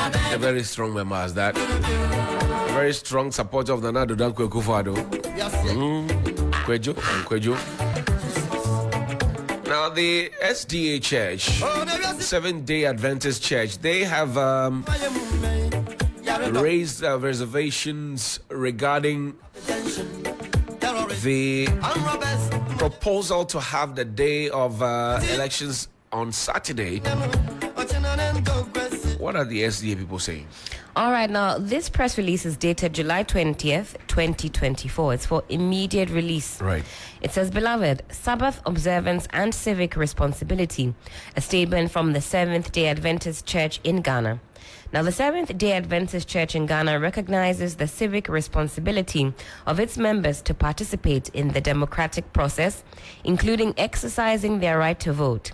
A very strong member as that. A very strong supporter of Nana Addo Dankwa Akufo-Addo. Kwejo and Kwejo. Now, the SDA Church, Seventh-day Adventist Church, they have raised reservations regarding the proposal to have the day of elections on Saturday. What are the SDA people saying? All right, now, this press release is dated July 20th, 2024. It's for immediate release. Right. It says, Beloved, Sabbath observance and civic responsibility. A statement from the Seventh-day Adventist Church in Ghana. Now, the Seventh-day Adventist Church in Ghana recognizes the civic responsibility of its members to participate in the democratic process, including exercising their right to vote.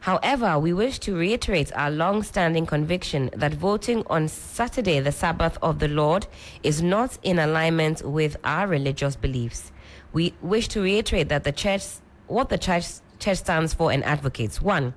However, we wish to reiterate our long-standing conviction that voting on Saturday, the Sabbath of the Lord, is not in alignment with our religious beliefs. We wish to reiterate that what the church stands for and advocates. 1.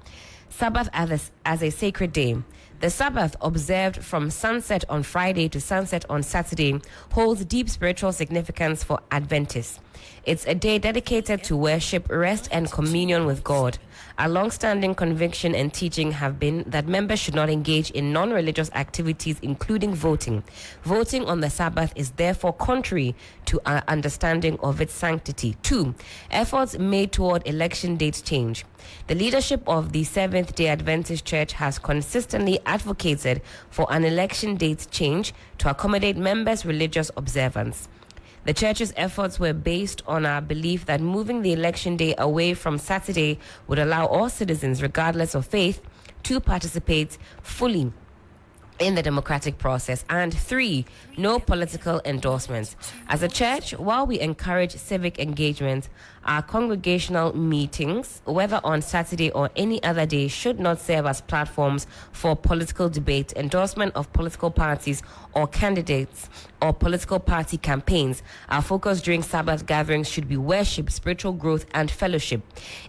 Sabbath as a sacred day. The Sabbath, observed from sunset on Friday to sunset on Saturday, holds deep spiritual significance for Adventists. It's a day dedicated to worship, rest, and communion with God. Our long-standing conviction and teaching have been that members should not engage in non-religious activities, including voting. Voting on the Sabbath is therefore contrary to our understanding of its sanctity. 2. Efforts made toward election date change. The leadership of the Seventh-day Adventist Church has consistently advocated for an election date change to accommodate members' religious observance. The church's efforts were based on our belief that moving the election day away from Saturday would allow all citizens, regardless of faith, to participate fully in the democratic process. And 3, no political endorsements. As a church, while we encourage civic engagement, our congregational meetings, whether on Saturday or any other day, should not serve as platforms for political debate, endorsement of political parties or candidates, or political party campaigns. Our focus during Sabbath gatherings should be worship, spiritual growth, and fellowship.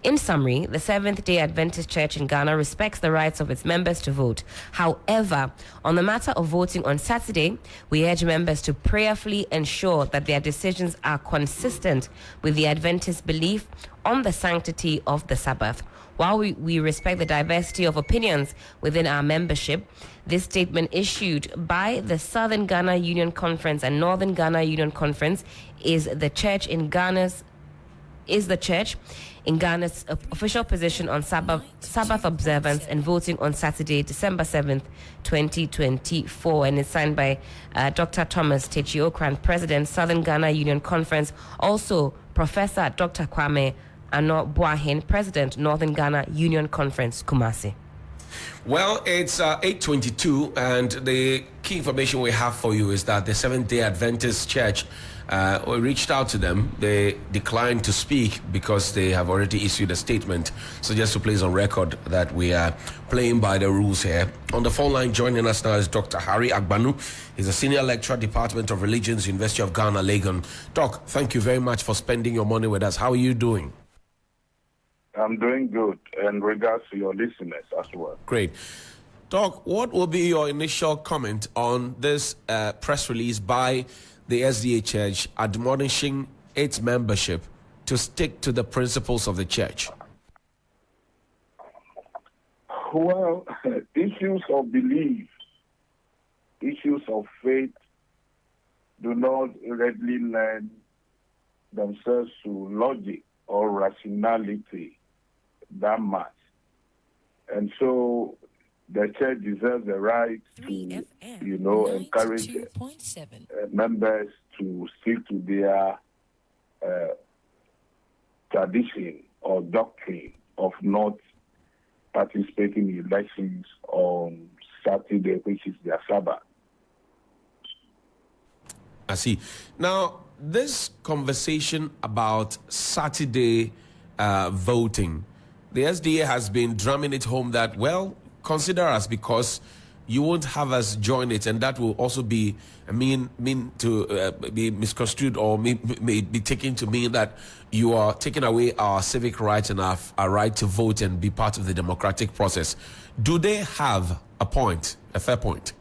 In summary, the Seventh-day Adventist Church in Ghana respects the rights of its members to vote. However, on the matter of voting on Saturday, we urge members to prayerfully ensure that their decisions are consistent with the Adventist belief on the sanctity of the Sabbath. While we respect the diversity of opinions within our membership, this statement issued by the Southern Ghana Union Conference and Northern Ghana Union Conference is the church in Ghana's official position on Sabbath observance and voting on Saturday, December 7th, 2024, and it's signed by Dr. Thomas Techiokran, President, Southern Ghana Union Conference, also Professor Dr. Kwame Ano Boahen, President, Northern Ghana Union Conference, Kumasi. Well, it's 8:22, and the key information we have for you is that the Seventh-day Adventist Church, we reached out to them. They declined to speak because they have already issued a statement. So just to place on record that we are playing by the rules here. On the phone line, joining us now is Dr. Harry Agbanu. He's a senior lecturer, Department of Religions, University of Ghana, Legon. Doc, thank you very much for spending your morning with us. How are you doing? I'm doing good, in regards to your listeners as well. Great. Doc, what will be your initial comment on this press release by the SDA Church admonishing its membership to stick to the principles of the church? Well, issues of belief, issues of faith do not readily lend themselves to logic or rationality that much. And so the church deserves the right to, encourage members to stick to their tradition or doctrine of not participating in elections on Saturday, which is their Sabbath. I see. Now, this conversation about Saturday voting, the SDA has been drumming it home that, well, consider us because you won't have us join it, and that will also be mean to be misconstrued or may be taken to mean that you are taking away our civic rights and our right to vote and be part of the democratic process. Do they have a point, a fair point?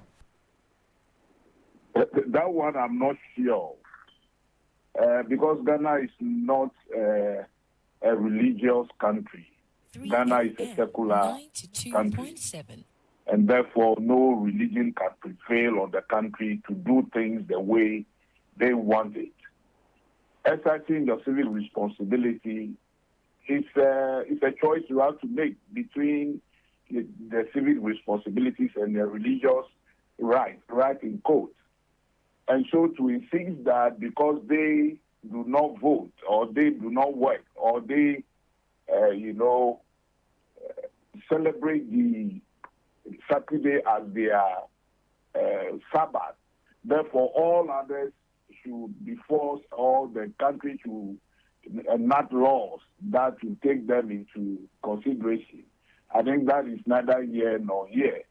That one I'm not sure. Because Ghana is not a religious country. Ghana is a secular country. And therefore, no religion can prevail on the country to do things the way they want it. Exercising your civic responsibility is a choice you have to make between the civic responsibilities and the religious right in quotes. And so to insist that because they do not vote or they do not work or they, celebrate the Saturday as their Sabbath, therefore all others should be forced or the country should enact laws that will take them into consideration. I think that is neither here nor here.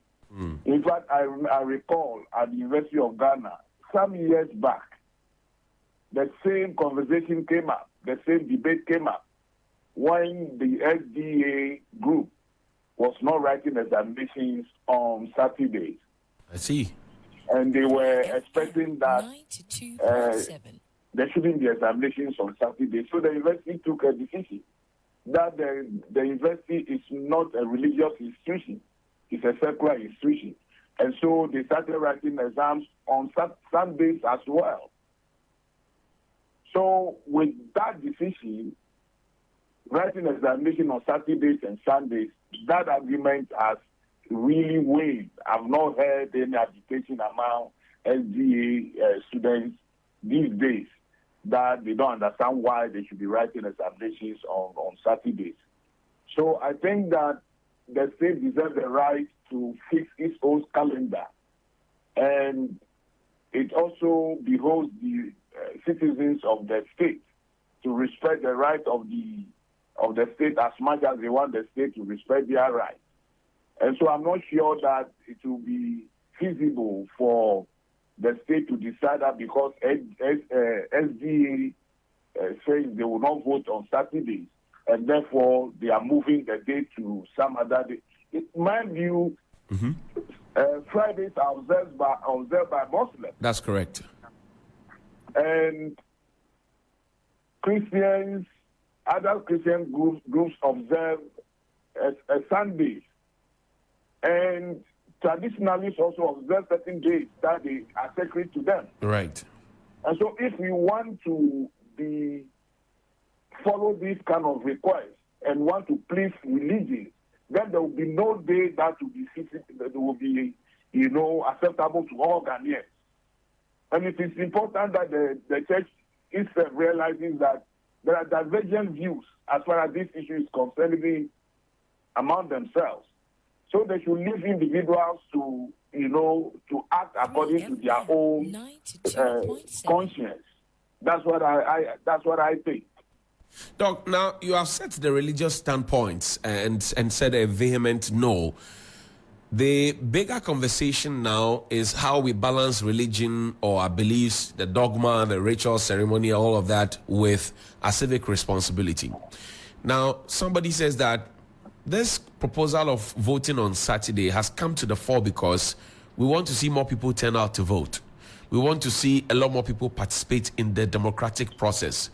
In fact, I recall at the University of Ghana, some years back, the same conversation came up, the same debate came up when the SDA group was not writing examinations on Saturdays. I see. And they were expecting that there shouldn't be examinations on Saturdays. So the university took a decision that the university is not a religious institution. It's a secular institution. And so they started writing exams on Sundays as well. So with that decision, writing examination on Saturdays and Sundays, that argument has really waived. I've not heard any agitation among SDA students these days that they don't understand why they should be writing examinations on Saturdays. So I think that the state deserves the right to fix its own calendar. And it also behoves the citizens of the state to respect the right of the state as much as they want the state to respect their rights. And so I'm not sure that it will be feasible for the state to decide that because SDA says they will not vote on Saturdays, and therefore they are moving the day to some other day. In my view, Fridays are observed by Muslims. That's correct. And Christians, other Christian groups observe Sundays. And traditionalists also observe certain days that they are sacred to them. Right. And so if we want to follow these kind of requests and want to please religion, then there will be no day that will be acceptable to all Ghanaians. And it is important that the church is realizing that there are divergent views as far as this issue is concerned among themselves. So they should leave individuals to act according to their own conscience. That's what I think. Doc, now you have set the religious standpoints and said a vehement no. The bigger conversation now is how we balance religion or our beliefs, the dogma, the ritual ceremony, all of that with our civic responsibility. Now, somebody says that this proposal of voting on Saturday has come to the fore because we want to see more people turn out to vote. We want to see a lot more people participate in the democratic process.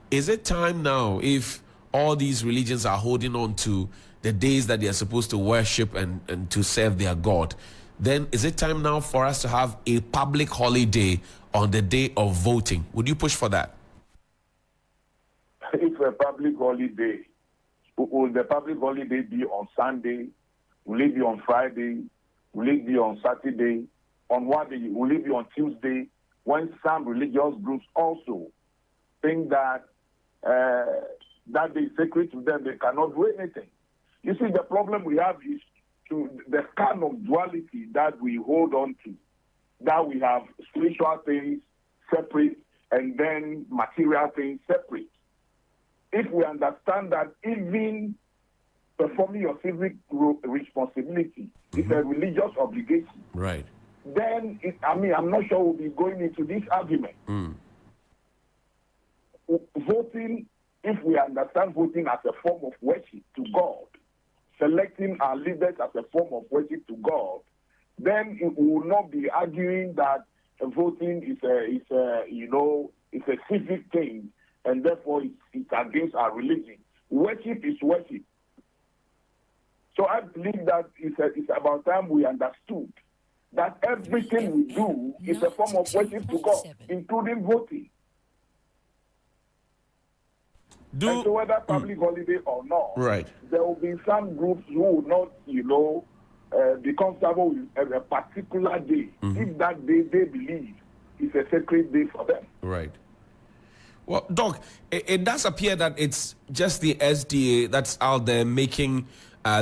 Is it time now, if all these religions are holding on to the days that they are supposed to worship and to serve their God, then is it time now for us to have a public holiday on the day of voting? Would you push for that? If a public holiday, will the public holiday be on Sunday? Will it be on Friday? Will it be on Saturday? On what day? Will it be on Tuesday? When some religious groups also think that that day is sacred to them, they cannot do anything. You see, the problem we have is to the kind of duality that we hold on to, that we have spiritual things separate and then material things separate. If we understand that even performing your civic responsibility is a religious obligation, right? Then, I'm not sure we'll be going into this argument. Voting, if we understand voting as a form of worship to God, selecting our leaders as a form of worship to God, then it will not be arguing that voting is a civic thing, and therefore it's against our religion. Worship is worship. So I believe that it's about time we understood that everything we do is a form of worship to God, including voting. And so whether public holiday or not, right, there will be some groups who will not, be comfortable with a particular day, if that day they believe is a sacred day for them. Right. Well, Doc, it does appear that it's just the SDA that's out there making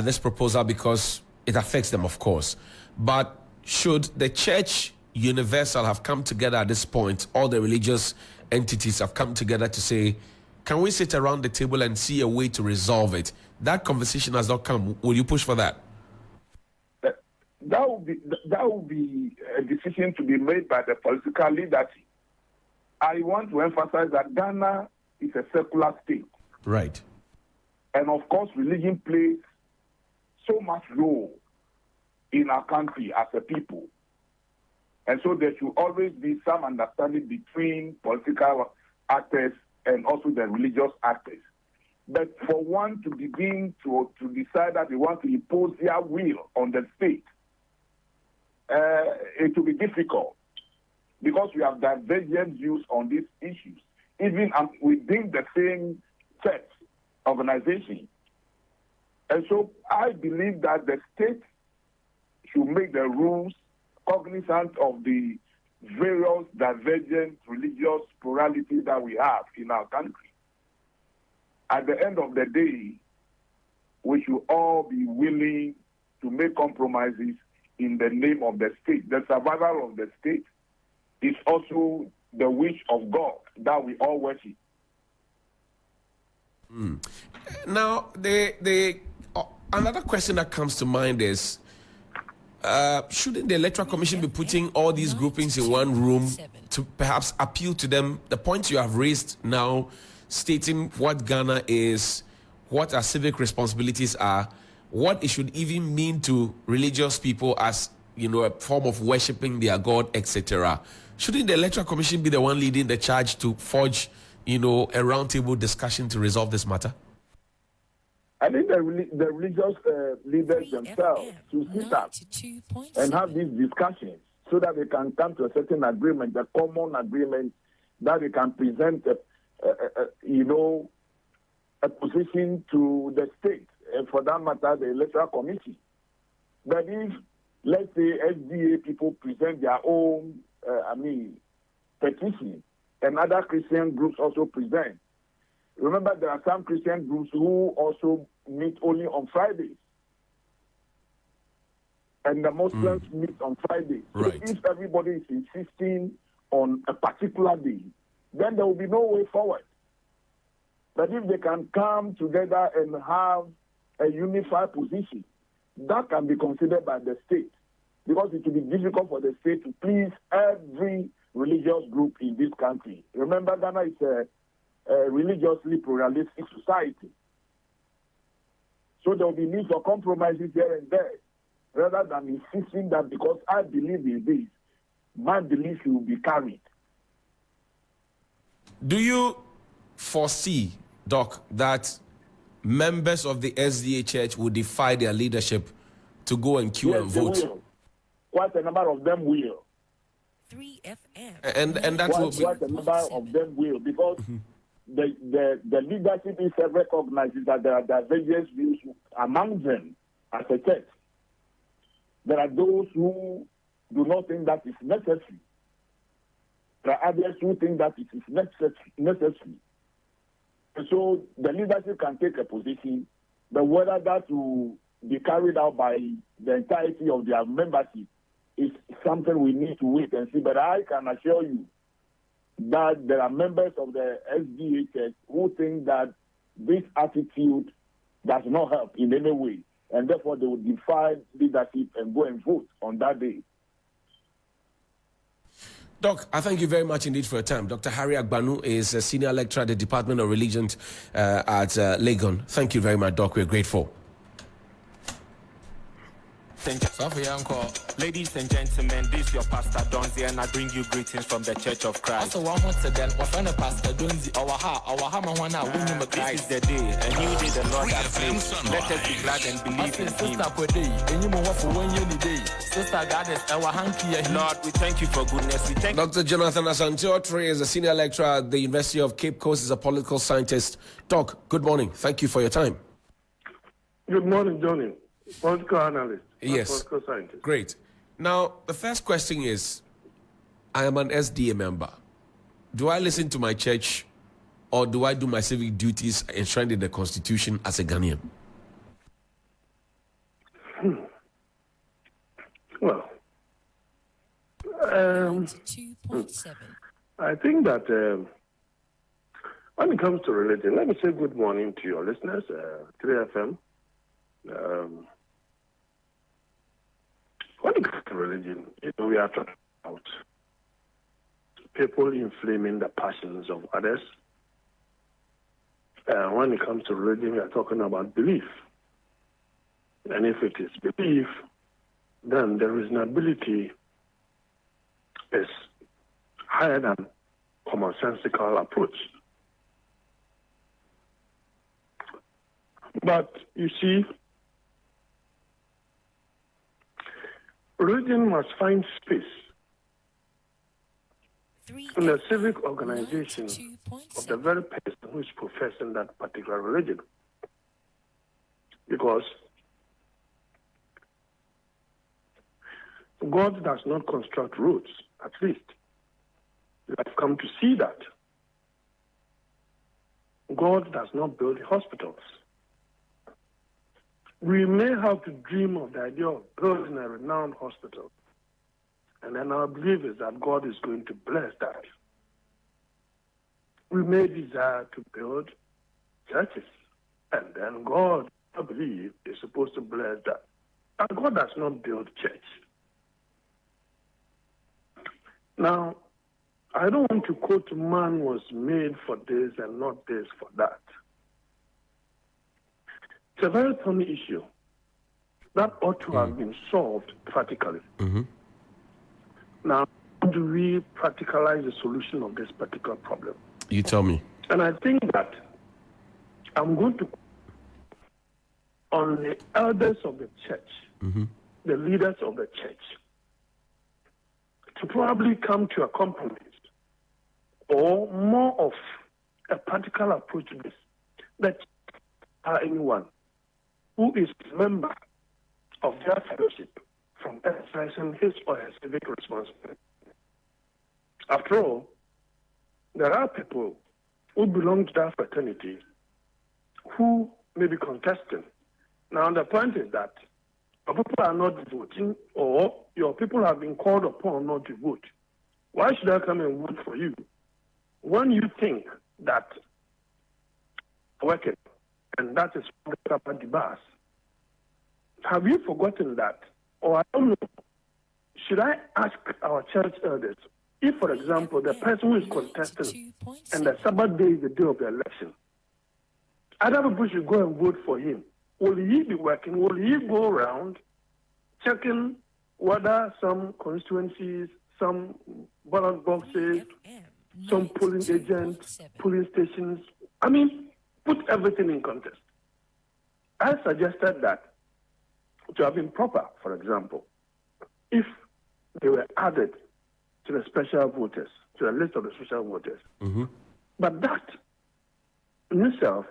this proposal because it affects them, of course. But should the church universal have come together at this point, all the religious entities have come together to say, can we sit around the table and see a way to resolve it? That conversation has not come. Will you push for that? That would be a decision to be made by the political leadership. I want to emphasize that Ghana is a secular state. Right. And of course, religion plays so much role in our country as a people. And so there should always be some understanding between political actors and also the religious actors. But for one to begin to decide that they want to impose their will on the state, it will be difficult because we have divergent views on these issues, even within the same church organization. And so I believe that the state should make the rules cognizant of the various divergent religious plurality that we have in our country. At the end of the day, we should all be willing to make compromises in the name of the state. The survival of the state is also the wish of God that we all worship. Now, another question that comes to mind is, shouldn't the Electoral Commission be putting all these groupings in one room to perhaps appeal to them? The points you have raised now, stating what Ghana is, what our civic responsibilities are, what it should even mean to religious people as, a form of worshipping their God, etc. Shouldn't the Electoral Commission be the one leading the charge to forge, a roundtable discussion to resolve this matter? I think the religious leaders themselves should sit up and have these discussions so that they can come to a certain agreement, a common agreement, that they can present a position to the state, and for that matter, the Electoral Commission. But if, let's say, SDA people present their own, petition, and other Christian groups also present, remember, there are some Christian groups who also meet only on Fridays. And the Muslims meet on Fridays. Right. So if everybody is insisting on a particular day, then there will be no way forward. But if they can come together and have a unified position, that can be considered by the state. Because it will be difficult for the state to please every religious group in this country. Remember, Ghana is a religiously pluralistic society. So there will be need for compromises here and there, rather than insisting that because I believe in this, my belief will be carried. Do you foresee, Doc, that members of the SDA Church will defy their leadership to go and queue and vote? Will. Quite a number of them will. 3FM. And that will be... Quite a number of them will, because the leadership itself recognizes that there are divergent views among them as a church. There are those who do not think that is necessary. There are others who think that it is necessary. And so the leadership can take a position, but whether that will be carried out by the entirety of their membership is something we need to wait and see. But I can assure you that there are members of the SDA Church who think that this attitude does not help in any way, and therefore they will defy leadership and go and vote on that day. Doc, I thank you very much indeed for your time. Dr. Harry Agbanu is a senior lecturer at the Department of Religion at Legon. Thank you very much, Doc. We're grateful. Ladies and gentlemen, this is your Pastor Donzi, and I bring you greetings from the Church of Christ. Also, one once again, my friend Pastor Donzi, our Mawana, this is the day, a new day the Lord has made. Let us be glad and believe in Him. Lord, we thank you for goodness. We thank Dr. Jonathan Asante-Otri is a senior lecturer at the University of Cape Coast. Is a political scientist. Doc, good morning. Thank you for your time. Good morning, Johnny. Political analyst. Yes. Political scientist. Great. Now, the first question is, I am an SDA member. Do I listen to my church or do I do my civic duties enshrined in the Constitution as a Ghanaian? Well, 2.7. I think that when it comes to religion, let me say good morning to your listeners, 3FM. When it comes to religion, we are talking about people inflaming the passions of others. When it comes to religion, we are talking about belief. And if it is belief, then the reasonability is higher than commonsensical approach. But you see, religion must find space in the civic organization of the very person who is professing that particular religion. Because God does not construct roads, at least. I've come to see that. God does not build hospitals. We may have to dream of the idea of building a renowned hospital. And then our belief is that God is going to bless that. We may desire to build churches. And then God, I believe, is supposed to bless that. And God does not build church. Now, I don't want to quote man was made for this and not this for that. It's a very funny issue that ought to have been solved practically. Mm-hmm. Now, how do we practicalize the solution of this particular problem? You tell me. And I think that I'm going to on the elders of the church, the leaders of the church, to probably come to a compromise or more of a practical approach to this. That anyone who is a member of their fellowship from exercising his or her civic responsibility. After all, there are people who belong to that fraternity who may be contesting. Now, the point is that your people are not voting, or your people have been called upon not to vote. Why should I come and vote for you when you think that working and that is what the bus? Have you forgotten that? Or I don't know. Should I ask our church elders if, for example, the person who is contesting and the Sabbath day is the day of the election, other people should go and vote for him? Will he be working? Will he go around checking whether some constituencies, some ballot boxes, some polling agents, polling stations, put everything in context? I suggested that to have been proper, for example, if they were added to the special voters, to the list of the special voters. But that in itself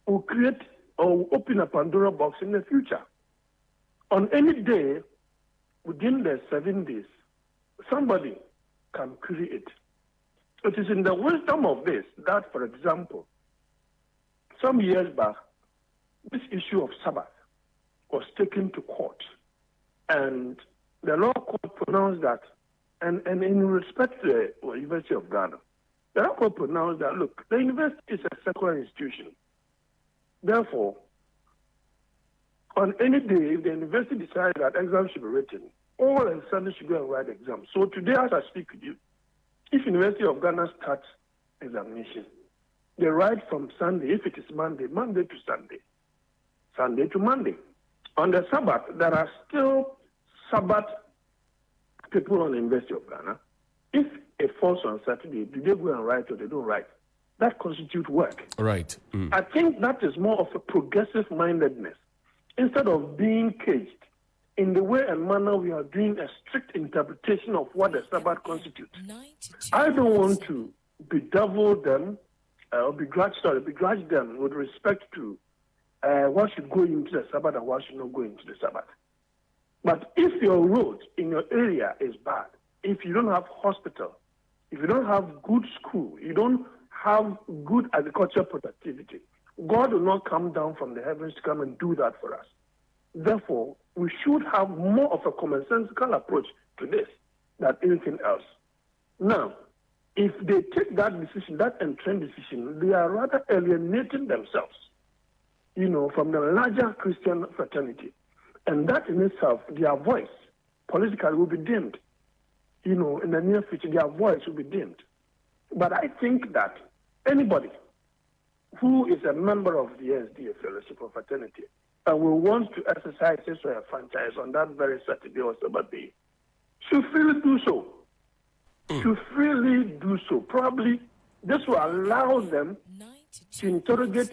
will create or open a Pandora box in the future. On any day within the 7 days, somebody can query it. It is in the wisdom of this that, for example, some years back, this issue of Sabbath was taken to court. And the law court pronounced that, and in respect to the University of Ghana, the law court pronounced that, look, the university is a secular institution. Therefore, on any day, if the university decides that exams should be written, all and suddenly should go and write exams. So today, as I speak with you, if University of Ghana starts examination, they write from Sunday, if it is Monday, Monday to Sunday, Sunday to Monday. On the Sabbath, there are still Sabbath people on the University of Ghana. If it falls on Saturday, do they go and write or they don't write? That constitutes work. Right. I think that is more of a progressive mindedness. Instead of being caged in the way and manner we are doing a strict interpretation of what the Sabbath constitutes. I don't want to bedevil them or begrudge them with respect to what should go into the Sabbath and what should not go into the Sabbath. But if your road in your area is bad, if you don't have hospital, if you don't have good school, you don't have good agricultural productivity, God will not come down from the heavens to come and do that for us. Therefore, we should have more of a commonsensical approach to this than anything else. Now, if they take that decision, that entrenched decision, they are rather alienating themselves, from the larger Christian fraternity. And that in itself, their voice politically will be dimmed. In the near future, their voice will be dimmed. But I think that anybody who is a member of the SDA Fellowship of Fraternity and will want to exercise his or her franchise on that very Saturday or Sabbath day should freely do so. Should freely do so. Probably this will allow them to interrogate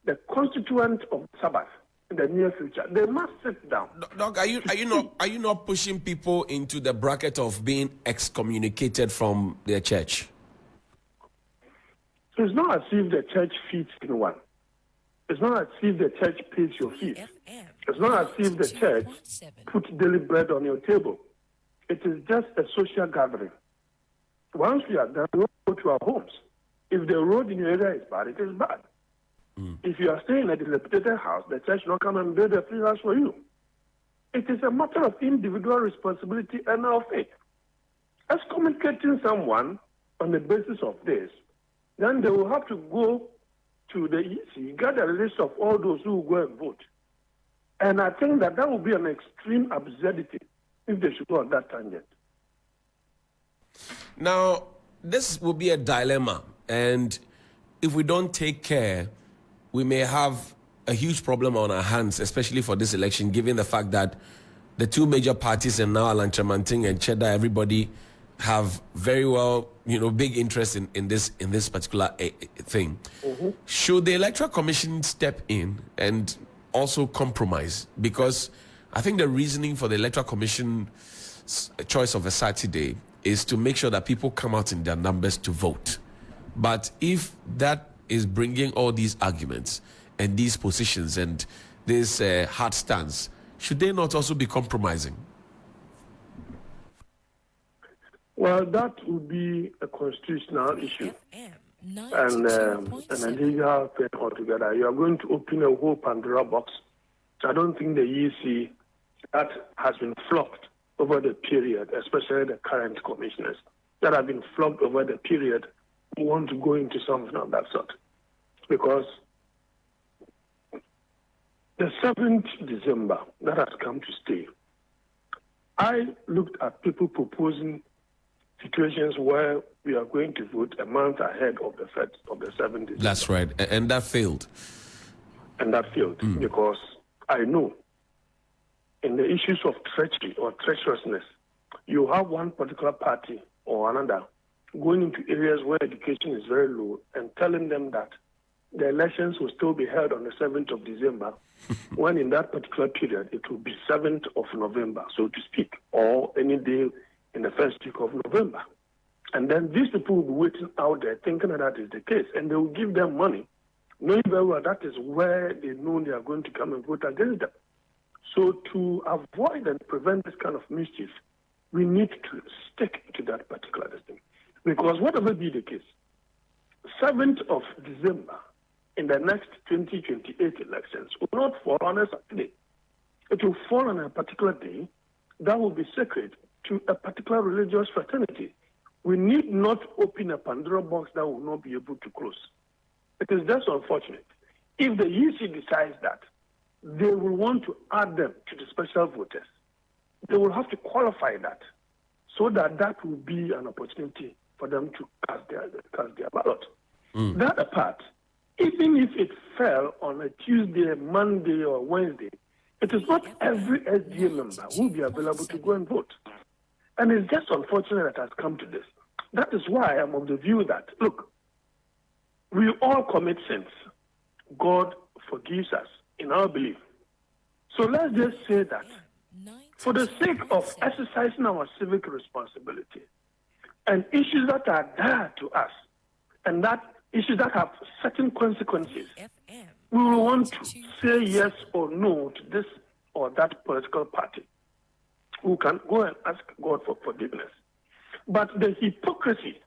the constituent of Sabbath in the near future. They must sit down. Doc, are you not pushing people into the bracket of being excommunicated from their church? It's not as if the church feeds anyone. It's not as if the church pays your fees. It's not as if the church puts daily bread on your table. It is just a social gathering. Once we are done, we go to our homes. If the road in your area is bad, it is bad. If you are staying in a dilapidated house, the church will not come and build a free house for you. It is a matter of individual responsibility and our faith. Excommunicating someone on the basis of this, then they will have to go to the EC, get a list of all those who will go and vote. And I think that will be an extreme absurdity if they should go on that tangent. Now, this will be a dilemma, and if we don't take care, we may have a huge problem on our hands, especially for this election, given the fact that the two major parties in now, Alan Chamanting and Cheddar, everybody have very well, big interest in this particular thing. Should the Electoral Commission step in and also compromise? Because I think the reasoning for the Electoral Commission's choice of a Saturday is to make sure that people come out in their numbers to vote. But if that is bringing all these arguments and these positions and this hard stance, should they not also be compromising? Well, that would be a constitutional issue and a legal thing altogether. You are going to open a whole Pandora box. I don't think the EC that has been flogged over the period, especially the current commissioners that have been flogged over the period, want to go into something of that sort. Because the 7th December, that has come to stay. I looked at people proposing situations where we are going to vote a month ahead of the 7th December. That's right, and that failed. Because I know in the issues of treachery or treacherousness, you have one particular party or another going into areas where education is very low and telling them that the elections will still be held on the 7th of December, when in that particular period it will be 7th of November, so to speak, or any day in the first week of November. And then these people will be waiting out there thinking that is the case, and they will give them money, knowing very well that is where they know they are going to come and vote against them. So to avoid and prevent this kind of mischief, we need to stick to that particular thing. Because whatever be the case, 7th of December in the next 2028 elections will not fall on a Saturday. It will fall on a particular day that will be sacred to a particular religious fraternity. We need not open a Pandora box that will not be able to close. It is just unfortunate. If the EC decides that they will want to add them to the special voters, they will have to qualify that so that that will be an opportunity for them to cast their ballot. That apart, even if it fell on a Tuesday, Monday, or Wednesday, It is not every SDA member who will be available to go and vote. And it's just unfortunate that it has come to this. That is why I'm of the view that, look, we all commit sins. God forgives us in our belief. So let's just say that for the sake of exercising our civic responsibility and issues that are dear to us and that issues that have certain consequences, we will want to say yes or no to this or that political party. We can go and ask God for forgiveness. But the hypocrisy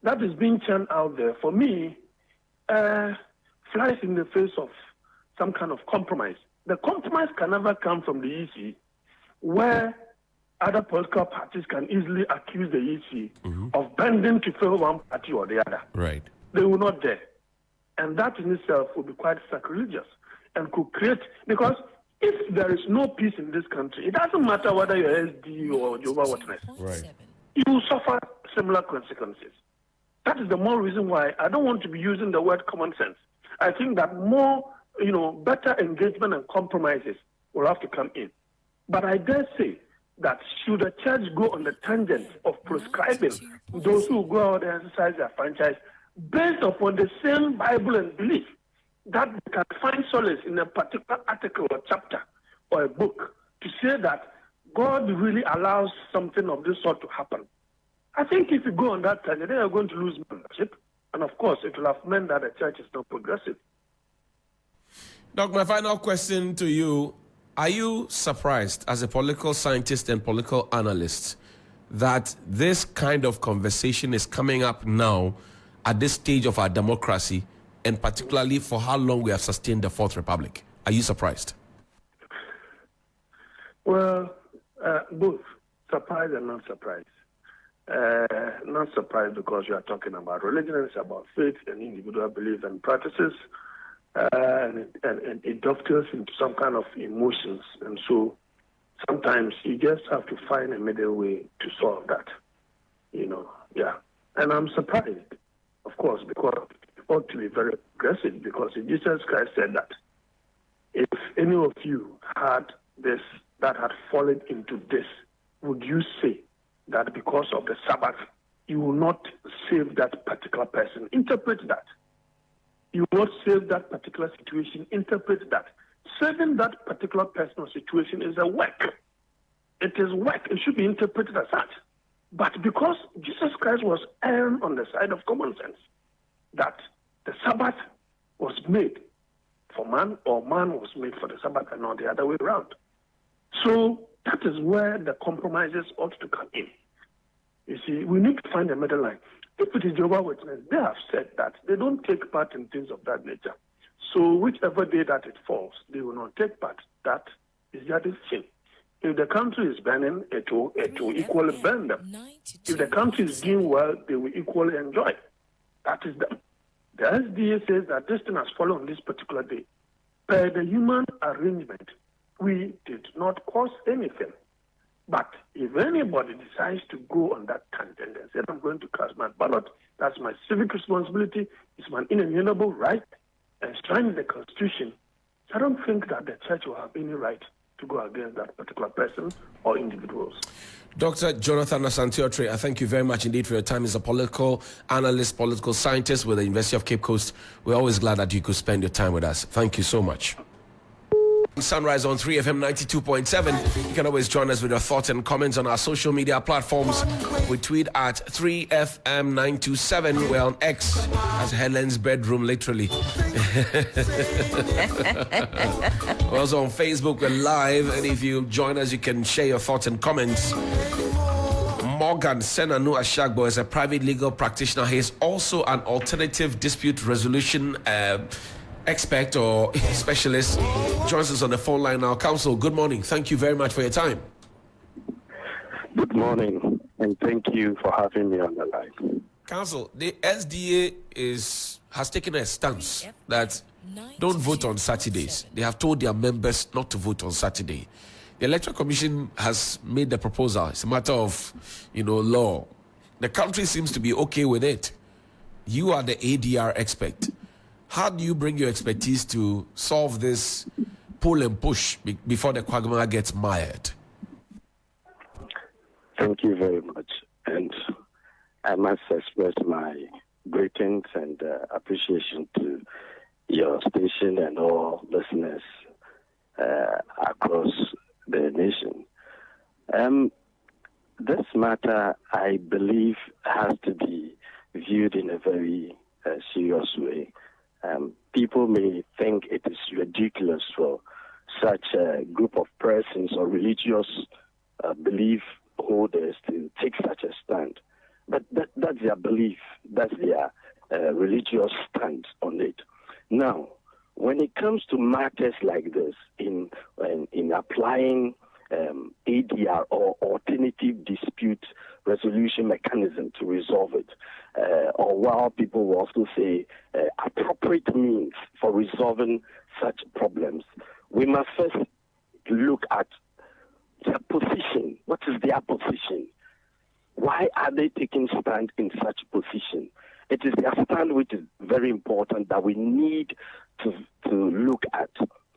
that is being churned out there, for me, flies in the face of some kind of compromise. The compromise can never come from the EC, where other political parties can easily accuse the EC of bending to favor one party or the other. Right. They will not dare. And that in itself will be quite sacrilegious and could create, because if there is no peace in this country, it doesn't matter whether you're SD or Jehovah's Witness. Right. You will suffer similar consequences. That is the more reason why I don't want to be using the word common sense. I think that more, better engagement and compromises will have to come in. But I dare say that should the church go on the tangent of prescribing those who go out and exercise their franchise based upon the same Bible and belief, that they can find solace in a particular article or chapter or a book to say that God really allows something of this sort to happen. I think if you go on that tangent, then you're going to lose membership. And of course, it will have meant that the church is not progressive. Doc, my final question to you. Are you surprised as a political scientist and political analyst that this kind of conversation is coming up now at this stage of our democracy, and particularly for how long we have sustained the Fourth Republic? Are you surprised? Well, both surprised and not surprised. Not surprised because you are talking about religion, it's about faith and individual beliefs and practices, and it dovetails into some kind of emotions. And so sometimes you just have to find a middle way to solve that. And I'm surprised, of course, because it ought to be very aggressive, because Jesus Christ said that if any of you had this, that had fallen into this, would you say that because of the Sabbath, you will not save that particular person? Interpret that. You will not save that particular situation. Interpret that. Saving that particular person or situation is a work. It is work. It should be interpreted as such. But because Jesus Christ was erring on the side of common sense, that the Sabbath was made for man, or man was made for the Sabbath, and not the other way around. So that is where the compromises ought to come in. You see, we need to find a middle line. If it is Jehovah's Witness, they have said that they don't take part in things of that nature. So whichever day that it falls, they will not take part. That is their decision. If the country is burning, it will equally burn them. If the country is doing well, they will equally enjoy. That is them. The SDA says that this thing has fallen on this particular day. Per the human arrangement, we did not cause anything. But if anybody decides to go on that tangent and say, I'm going to cast my ballot, that's my civic responsibility, it's my inalienable right, enshrined in the Constitution, I don't think that the church will have any right to go against that particular person or individuals. Dr. Jonathan Asante-Otry, I thank you very much indeed for your time as a political analyst, political scientist with the University of Cape Coast. We're always glad that you could spend your time with us. Thank you so much. Sunrise on 3FM 92.7. You can always join us with your thoughts and comments on our social media platforms. We tweet at 3FM927. We're on X as Helen's bedroom, literally. We're also on Facebook. We're live, and if you join us, you can share your thoughts and comments. Morgan Senanu Ashagbo is a private legal practitioner. He is also an alternative dispute resolution expert or specialist. Joins us on the phone line now. Counsel, good morning. Thank you very much for your time. Good morning, and thank you for having me on the line. Counsel, the SDA has taken a stance that don't vote on Saturdays. They have told their members not to vote on Saturday. The Electoral Commission has made the proposal. It's a matter of, law. The country seems to be okay with it. You are the ADR expert. How do you bring your expertise to solve this pull and push before the quagmire gets mired? Thank you very much. And I must express my greetings and appreciation to your station and all listeners across the nation. This matter, I believe, has to be viewed in a very serious way. People may think it is ridiculous for such a group of persons or religious belief holders to take such a stand. But that's their belief. That's their religious stand on it. Now, when it comes to matters like this, in applying ADR or alternative dispute resolution mechanism to resolve it, or while people will also say appropriate means for resolving such problems, we must first look at their position. What is their position? Why are they taking stand in such position? It is their stand which is very important that we need to look at.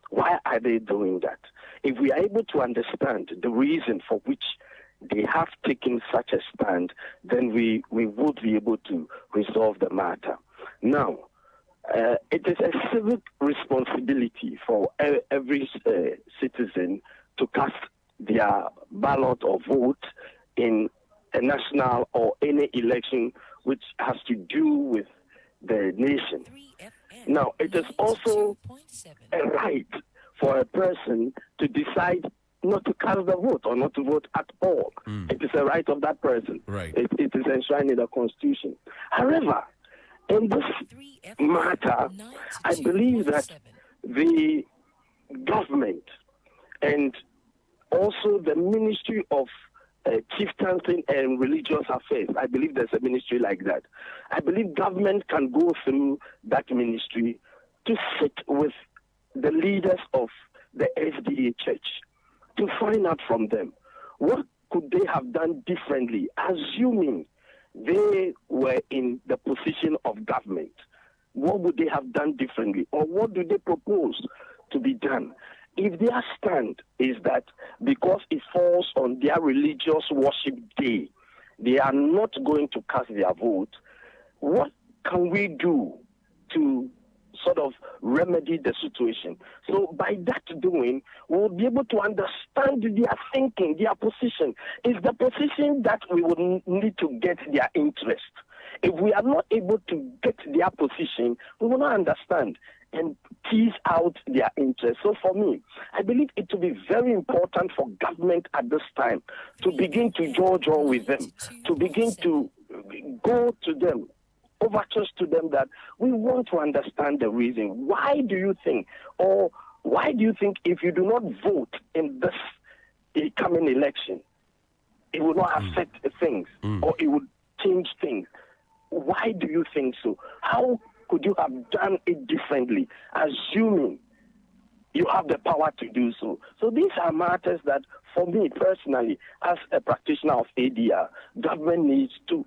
Why are they doing that? If we are able to understand the reason for which they have taken such a stand, then we would be able to resolve the matter. Now, it is a civic responsibility for every citizen to cast their ballot or vote in a national or any election which has to do with the nation. Now, it is also a right for a person to decide not to cast the vote or not to vote at all. It is a right of that person. Right. It is enshrined in the Constitution. However, in this matter, I believe that the government and also the Ministry of Chieftaincy and Religious Affairs, I believe there's a ministry like that. I believe government can go through that ministry to sit with the leaders of the SDA church to find out from them what could they have done differently, assuming they were in the position of government. What would they have done differently, or what do they propose to be done? If their stand is that because it falls on their religious worship day, they are not going to cast their vote, what can we do to sort of remedy the situation? So by that doing, we'll be able to understand their thinking, their position. Is the position that we would need to get their interest. If we are not able to get their position, we will not understand and tease out their interest. So for me, I believe it will be very important for government at this time to begin to judge on with them, to begin to go to them, overtures to them that we want to understand the reason. Why do you think, or why do you think if you do not vote in this coming election, it will not affect things or it would change things? Why do you think so? How could you have done it differently, assuming you have the power to do so? So these are matters that, for me personally, as a practitioner of ADR, government needs to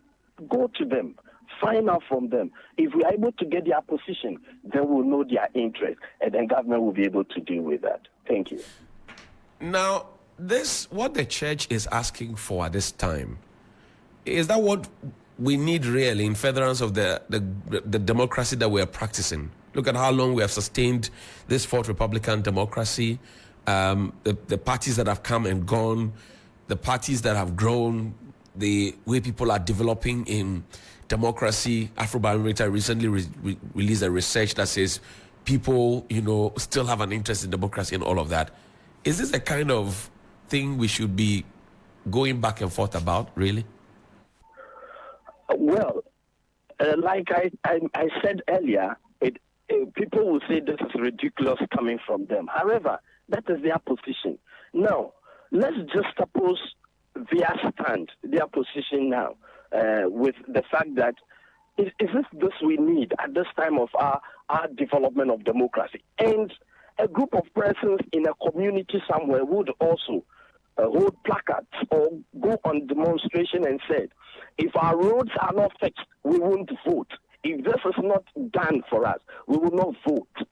go to them, find out from them. If we are able to get their position, then we'll know their interest, and then government will be able to deal with that. Thank you. Now, what the church is asking for at this time, is that what we need really in furtherance of the democracy that we are practicing? Look at how long we have sustained this fourth Republican democracy, the parties that have come and gone, the parties that have grown, the way people are developing in democracy. Afrobarometer recently released a research that says people, still have an interest in democracy and all of that. Is this a kind of thing we should be going back and forth about, really? Well, like I said earlier, people will say this is ridiculous coming from them. However, that is their position. Now, let's just suppose their stand, their position now, with the fact that is this we need at this time of our development of democracy? And a group of persons in a community somewhere would also hold placards or go on demonstration and said, if our roads are not fixed, we won't vote. If this is not done for us, we will not vote.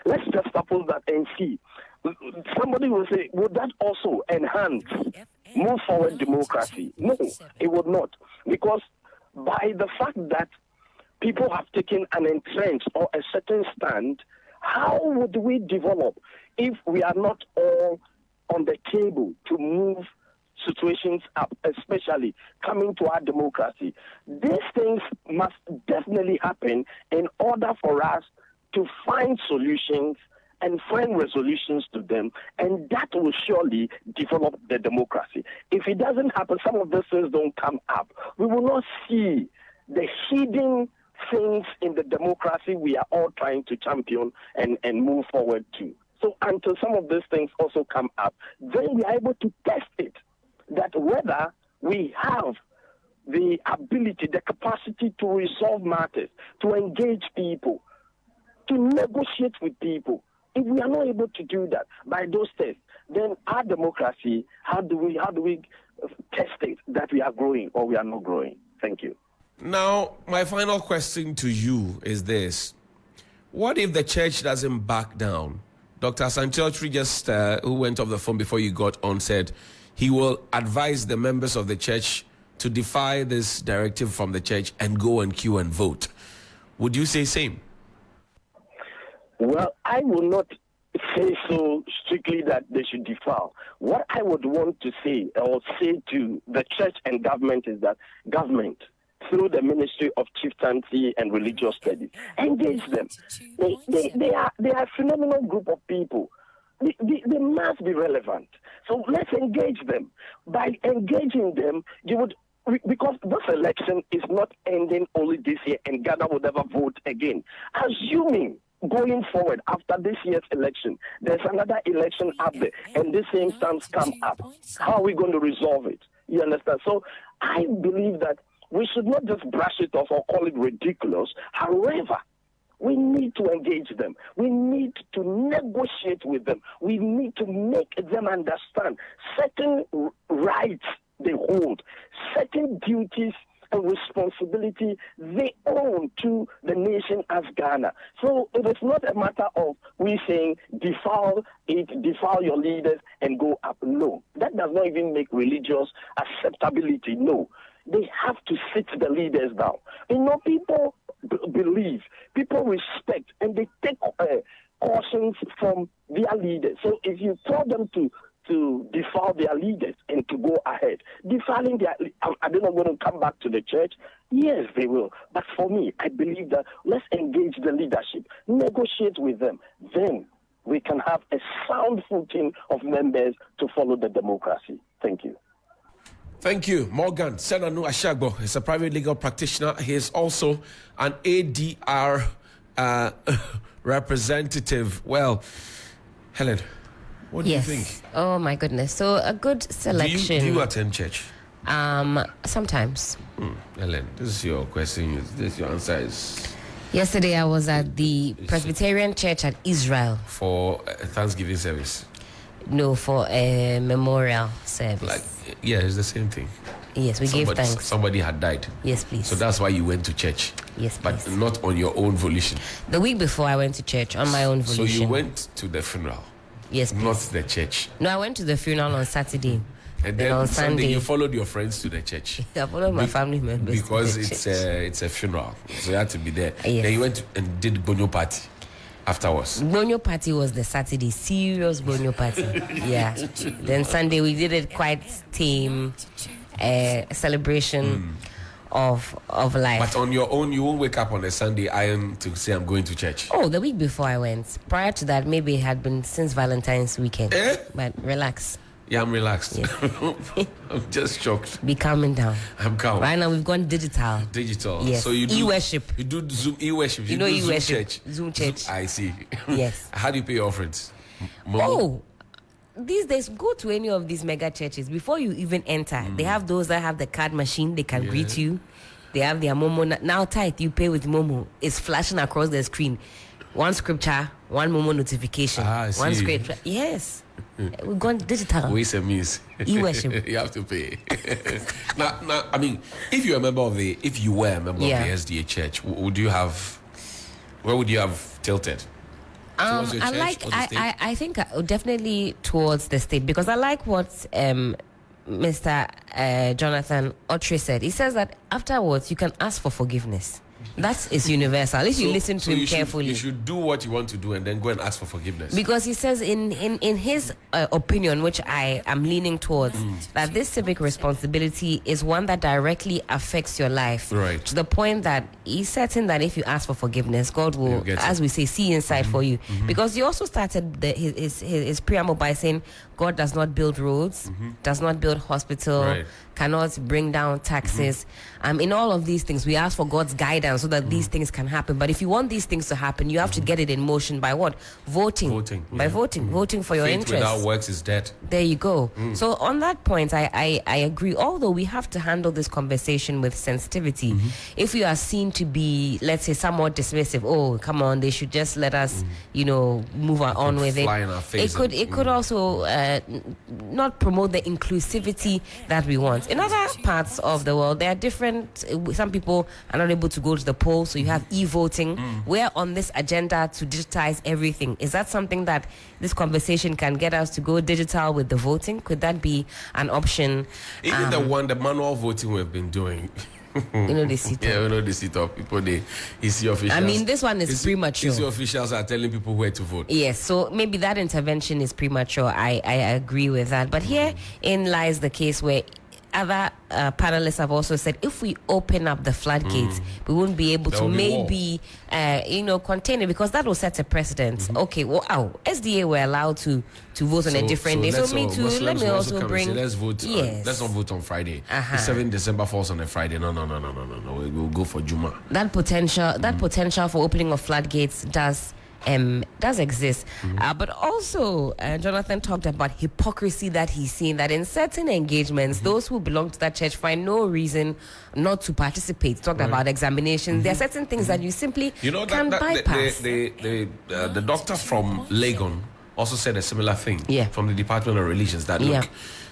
Let's just suppose that and see. Somebody will say, would that also enhance, move forward democracy? No, it would not. Because by the fact that people have taken an entrenched or a certain stand, how would we develop if we are not all on the table to move situations up, especially coming to our democracy? These things must definitely happen in order for us to find solutions and find resolutions to them, and that will surely develop the democracy. If it doesn't happen, some of these things don't come up, we will not see the hidden things in the democracy we are all trying to champion and move forward to. So until some of these things also come up, then we are able to test it, that whether we have the ability, the capacity to resolve matters, to engage people, to negotiate with people. If we are not able to do that by those tests, then our democracy, how do we test it that we are growing or we are not growing? Thank you. Now, my final question to you is this. What if the church doesn't back down? Dr. Sanchotri just, who went off the phone before you got on, said he will advise the members of the church to defy this directive from the church and go and queue and vote. Would you say same? Well, I will not say so strictly that they should defile. What I would want to say or say to the church and government is that government, through the Ministry of Chieftaincy and Religious Studies, engage them. They are a phenomenal group of people. They must be relevant. So let's engage them. By engaging them, you would, because this election is not ending only this year and Ghana would ever vote again. Assuming going forward after this year's election, there's another election up there and the same stance come up. How are we going to resolve it? You understand? So I believe that we should not just brush it off or call it ridiculous. However, we need to engage them. We need to negotiate with them. We need to make them understand certain rights they hold, certain duties and responsibility they own to the nation as Ghana. So it is not a matter of we saying defile your leaders and go up. No, that does not even make religious acceptability. No, they have to sit the leaders down. You know, people believe, people respect, and they take cautions from their leaders. So if you tell them to defile their leaders and to go ahead, defiling their, are they not going to come back to the church? Yes, they will. But for me, I believe that let's engage the leadership, negotiate with them. Then we can have a sound footing of members to follow the democracy. Thank you. Thank you. Morgan Senanu Ashagbo is a private legal practitioner. He is also an ADR representative. Well, Helen, what do you think? Oh, my goodness. So a good selection. Do you attend church? Sometimes. Helen, this is your question. Your answer is? Yesterday I was at the Presbyterian Church at Israel. For a Thanksgiving service? No, for a memorial service. Yeah, it's the same thing. Yes, we gave thanks. Somebody had died. Yes, please. So that's why you went to church. Yes, please. But not on your own volition. The week before I went to church on my own volition. So you went to the funeral? Yes, please. Not the church? No, I went to the funeral on Saturday. And then on Sunday you followed your friends to the church? I followed my family members because to the it's a funeral. So you had to be there. Yes. Then you went and did Bonyo party afterwards. Bonyo party was the Saturday, serious Bonyo party. Yeah. Then Sunday we did it quite tame, celebration of life. But on your own, you won't wake up on a Sunday iron to say I'm going to church. Oh, the week before I went. Prior to that, maybe it had been since Valentine's weekend. But relax. Yeah, I'm relaxed. Yes. I'm just shocked. Be calming down. I'm calm. Right now we've gone digital. Yes. So you do e-worship. You do Zoom e-worship. You know do e-worship. Zoom church. I see. Yes. How do you pay your offerings? Oh, these days, go to any of these mega churches. Before you even enter, they have those that have the card machine. They can greet you. They have their Momo. Now tithe, you pay with Momo. It's flashing across the screen. One scripture, one Momo notification. I see. One scripture. Yes. We've gone digital. Ways and means. E-worship. You have to pay. now, I mean, if you were a member of the SDA church, where would you have tilted? towards your church or the state? I think definitely towards the state, because I like what Mr. Jonathan Otri said. He says that afterwards you can ask for forgiveness. That is universal. If you listen to him carefully, you should do what you want to do and then go and ask for forgiveness. Because he says in his opinion, which I am leaning towards, that this civic responsibility is one that directly affects your life. Right. To the point that he's certain that if you ask for forgiveness, God will, as we say, see inside for you. Because he also started his preamble by saying God does not build roads, does not build hospital, cannot bring down taxes. In all of these things, we ask for God's guidance so that these things can happen. But if you want these things to happen, you have to get it in motion by what? Voting. By voting for your Faith interests. without works is dead. There you go. So on that point, I agree. Although we have to handle this conversation with sensitivity. If you are seen to be, let's say, somewhat dismissive, oh, come on, they should just let us, move on with it. In our face It could also not promote the inclusivity that we want. In other parts of the world, there are different. Some people are not able to go to the polls, so you have e-voting. We're on this agenda to digitize everything. Is that something that this conversation can get us to go digital with the voting? Could that be an option? Even the manual voting we've been doing. They sit up. Yeah, they sit up. People, EC officials. I mean, this one is premature. EC officials are telling people where to vote. Yes, so maybe that intervention is premature. I agree with that. But herein lies the case where other panelists have also said if we open up the floodgates, we won't be able to maybe contain it, because that will set a precedent. Okay, SDA were allowed to vote on a different day, so let me also bring. Let's vote. Let's not vote on Friday. The 7th December falls on a Friday. No. We'll go for Juma. That potential for opening of floodgates does exist. But also, Jonathan talked about hypocrisy that he's seen, that in certain engagements, those who belong to that church find no reason not to participate. Talked about examinations. There are certain things that you simply can bypass. The doctor from Legon also said a similar thing from the Department of Religions, that look,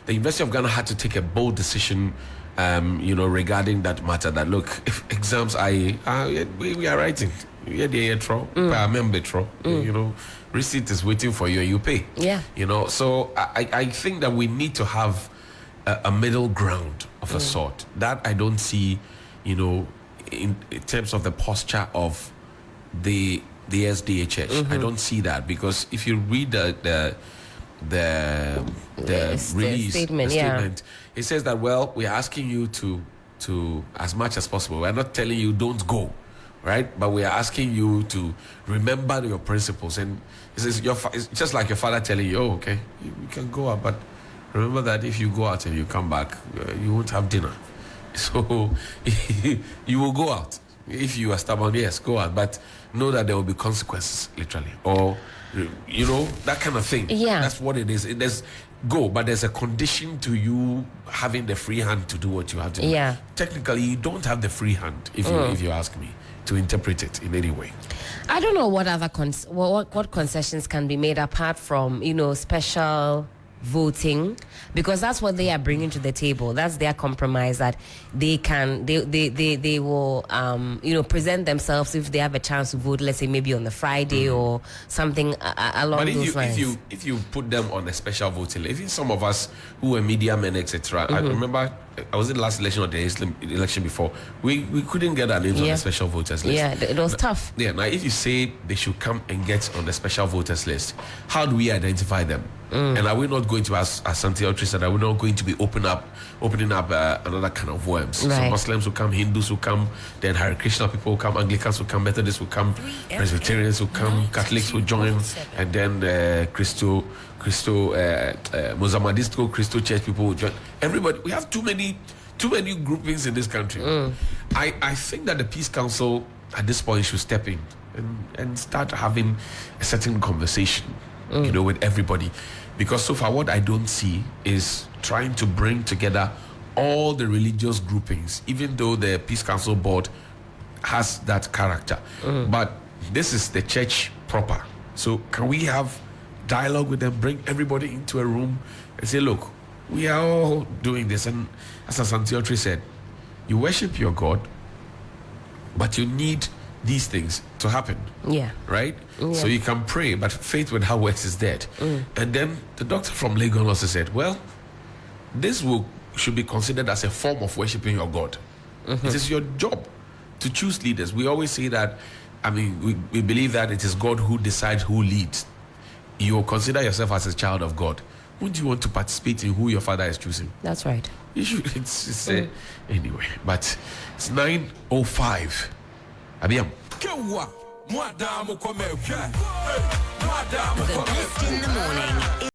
the University of Ghana had to take a bold decision regarding that matter, that look, if exams we are writing. Receipt is waiting for you and you pay. So I think that we need to have a middle ground of a sort that I don't see, in terms of the posture of the SDA church. I don't see that, because if you read the release statement, it says that, well, we're asking you to as much as possible. We're not telling you don't go. Right, but we are asking you to remember your principles, and it's just like your father telling you, "Oh, okay, you can go out, but remember that if you go out and you come back, you won't have dinner. So you will go out. If you are stubborn, yes, go out, but know that there will be consequences, literally, or that kind of thing. That's what it is. There's go, but there's a condition to you having the free hand to do what you have to do. Technically, you don't have the free hand, if you ask me, to interpret it in any way. I don't know what other what concessions can be made apart from special voting, because that's what they are bringing to the table. That's their compromise, that they will present themselves if they have a chance to vote, let's say maybe on the Friday or something along those lines. If you put them on a special voting, even some of us who were media men, etc. I remember I was in the last election or the election before, we couldn't get our names on the special voters list. It was tough. Now if you say they should come and get on the special voters list, how do we identify them? And are we not going to, as Santi Autry said, are we not going to be opening up another kind of worms? So Muslims will come, Hindus will come, then Hare Krishna people will come, Anglicans will come, Methodists will come, Presbyterians will come, Catholics will join, and then Mohammedist Christo Church people will join. Everybody, we have too many groupings in this country. I think that the Peace Council at this point should step in and start having a certain conversation, with everybody, because so far what I don't see is trying to bring together all the religious groupings, even though the Peace Council board has that character. But this is the church proper. So can we have dialogue with them, bring everybody into a room and say, look, we are all doing this. And as Santi Autry said, you worship your God, but you need these things to happen. Yeah. Right? Yeah. So you can pray, but faith without works is dead. And then the doctor from Lagos also said, well, this should be considered as a form of worshiping your God. It is your job to choose leaders. We always say that, we believe that it is God who decides who leads. You consider yourself as a child of God. Would you want to participate in who your father is choosing? That's right. You should. Anyway, but it's 9:05. Abiam. The best in the morning.